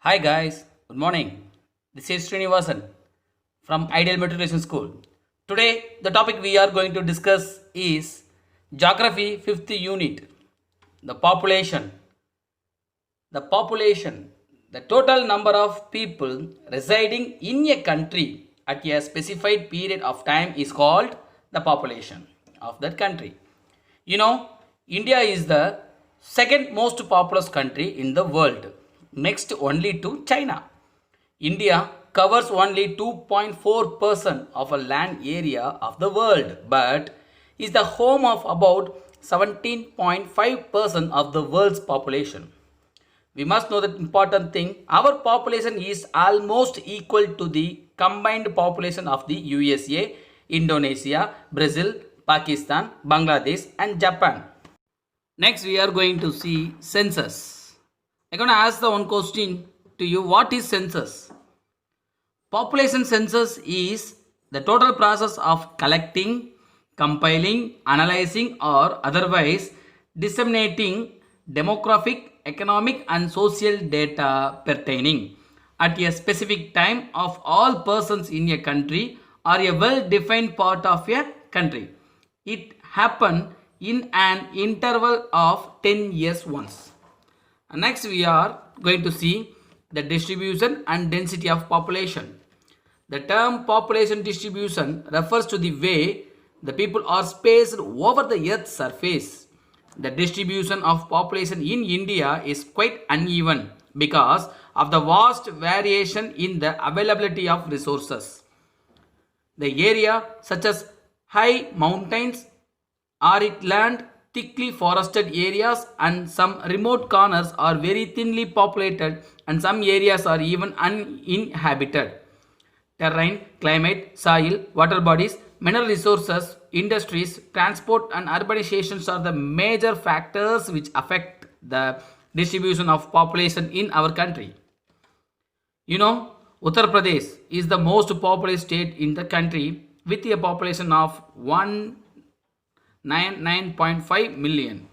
Hi guys, good morning. This is Srinivasan from Ideal&Adharsh School. Today the topic we are going to discuss is Geography 5th unit, the population. The population, the total number of people residing in a country at a specified period of time is called the population of that country. You know, India is the second most populous country in the world, next only to China. India covers only 2.4% of a land area of the world, but is the home of about 17.5% of the world's population. We must know that important thing, our population is almost equal to the combined population of the USA, Indonesia, Brazil, Pakistan, Bangladesh and Japan. Next we are going to see census. I'm going to ask the one question to you, what is census? Population census is the total process of collecting, compiling, analyzing or otherwise disseminating demographic, economic and social data pertaining at a specific time of all persons in a country or a well-defined part of a country. It happens in an interval of 10 years once. And next we are going to see the distribution and density of population. The term population distribution refers to the way the people are spaced over the earth's surface. The distribution of population in India is quite uneven because of the vast variation in the availability of resources. The area such as high mountains, arid land, thickly forested areas and some remote corners are very thinly populated and some areas are even uninhabited. Terrain, climate, soil, water bodies, mineral resources, industries, transport and urbanizations are the major factors which affect the distribution of population in our country. You know, Uttar Pradesh is the most populous state in the country with a population of 199.5 million.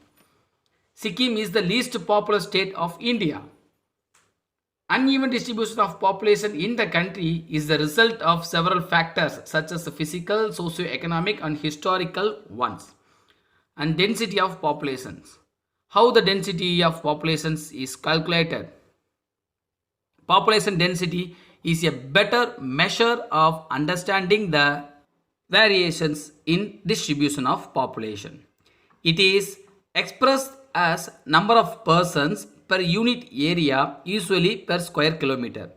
Sikkim is the least populous state of India. Uneven distribution of population in the country is the result of several factors such as physical, socio-economic and historical ones. And density of populations. How the density of populations is calculated. Population density is a better measure of understanding the variations in distribution of population. It is expressed as number of persons per unit area, usually per square kilometer.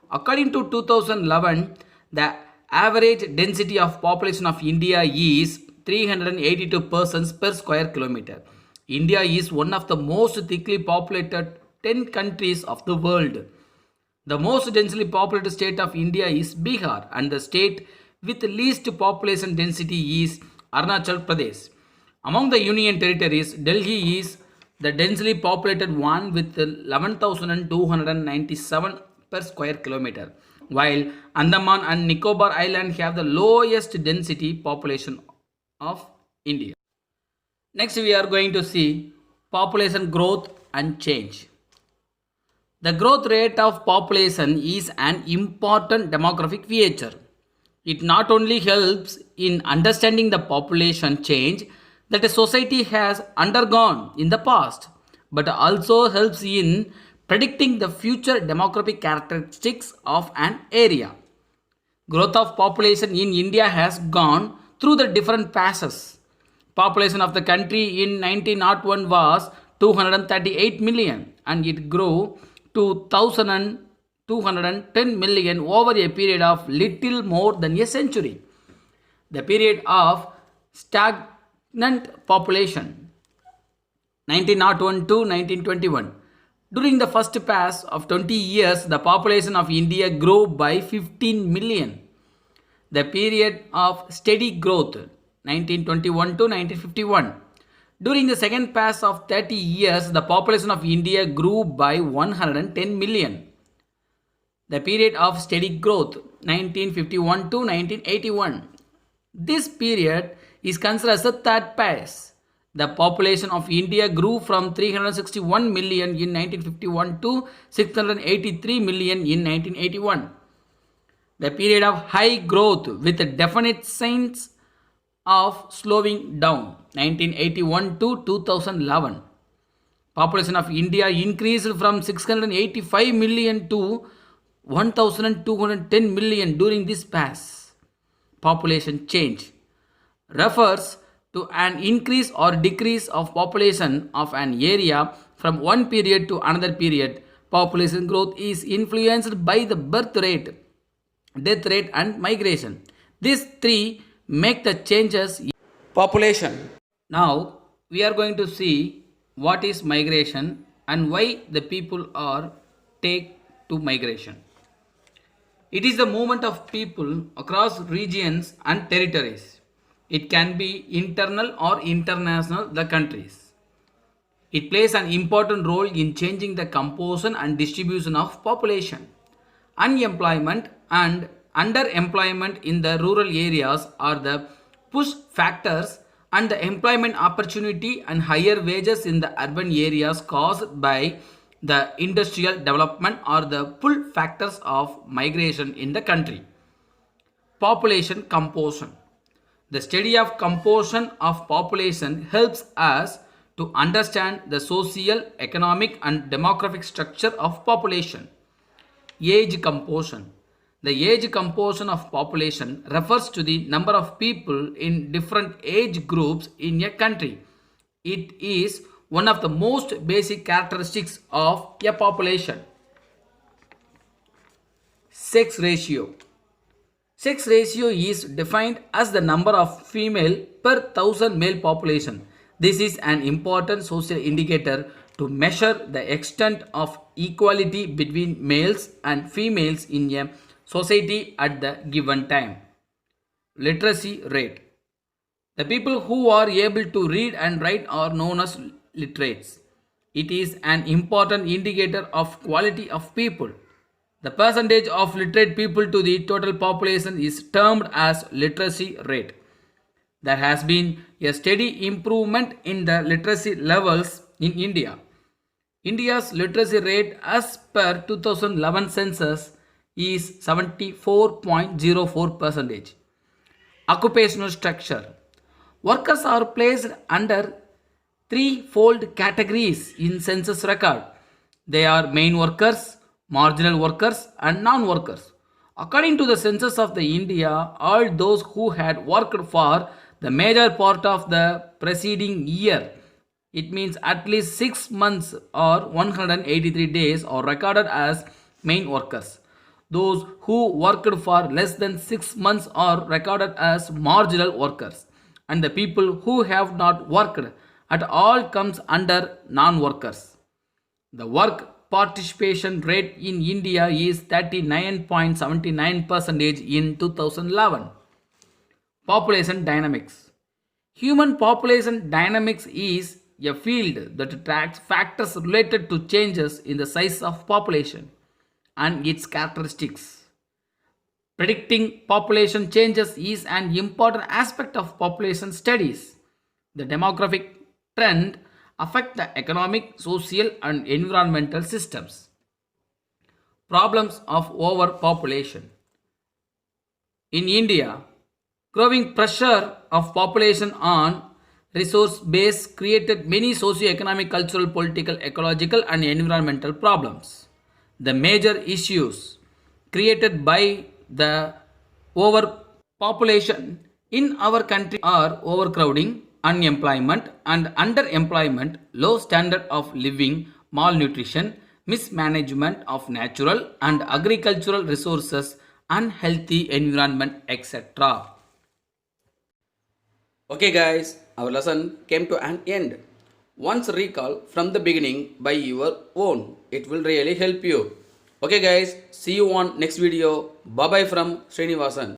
According to 2011, the average density of population of India is 382 persons per square kilometer. India is one of the most thickly populated 10 countries of the world. The most densely populated state of India is Bihar and the state with least population density is Arunachal Pradesh. Among the union territories, Delhi is the densely populated one with 11,297 per square kilometer, while Andaman and Nicobar Island have the lowest density population of India. Next we are going to see population growth and change. The growth rate of population is an important demographic feature. It not only helps in understanding the population change that a society has undergone in the past, but also helps in predicting the future demographic characteristics of an area. Growth of population in India has gone through the different phases. Population of the country in 1901 was 238 million and it grew to 1,210 million over a period of little more than a century. The period of stagnant population 1901 to 1921. During the first pass of 20 years, the population of India grew by 15 million. The period of steady growth 1921 to 1951. During the second pass of 30 years, the population of India grew by 110 million. The period of steady growth 1951 to 1981. This period is considered as the third pass. The population of India grew from 361 million in 1951 to 683 million in 1981. The period of high growth with definite signs of slowing down, 1981 to 2011. Population of India increased from 685 million to 1210 million during this past. Population change refers to an increase or decrease of population of an area from one period to another period. Population growth is influenced by the birth rate, death rate, and migration. These three make the changes in population. Now we are going to see what is migration and why the people are take to migration. It is the movement of people across regions and territories. It can be internal or international, the countries. It plays an important role in changing the composition and distribution of population. Unemployment and underemployment in the rural areas are the push factors, and the employment opportunity and higher wages in the urban areas caused by the industrial development are the pull factors of migration in the country. Population composition. The study of composition of population helps us to understand the social, economic, and demographic structure of population. Age composition. The age composition of population refers to the number of people in different age groups in a country. It is one of the most basic characteristics of a population. Sex ratio. Sex ratio is defined as the number of female per thousand male population. This is an important social indicator to measure the extent of equality between males and females in a society at the given time. Literacy rate. The people who are able to read and write are known as literates. It is an important indicator of quality of people. The percentage of literate people to the total population is termed as literacy rate. There has been a steady improvement in the literacy levels in India. India's literacy rate as per 2011 census is 74.04%. Occupational structure. Workers are placed under threefold categories in census record. They are main workers, marginal workers, and non-workers. According to the census of the India, all those who had worked for the major part of the preceding year, it means at least 6 months or 183 days, are recorded as main workers. Those who worked for less than 6 months are recorded as marginal workers, and the people who have not worked at all comes under non-workers. The work participation rate in India is 39.79% in 2011. Population dynamics. Human population dynamics is a field that tracks factors related to changes in the size of population and its characteristics. Predicting population changes is an important aspect of population studies. The demographic trend affect the economic, social, and environmental systems. Problems of overpopulation. In India, growing pressure of population on resource base created many socio-economic, cultural, political, ecological, and environmental problems. The major issues created by the overpopulation in our country are overcrowding, unemployment and underemployment, low standard of living, malnutrition, mismanagement of natural and agricultural resources, unhealthy environment, etc. Okay guys, our lesson came to an end. Once recall from the beginning by your own, it will really help you. Okay guys, see you on next video. Bye bye from Srinivasan.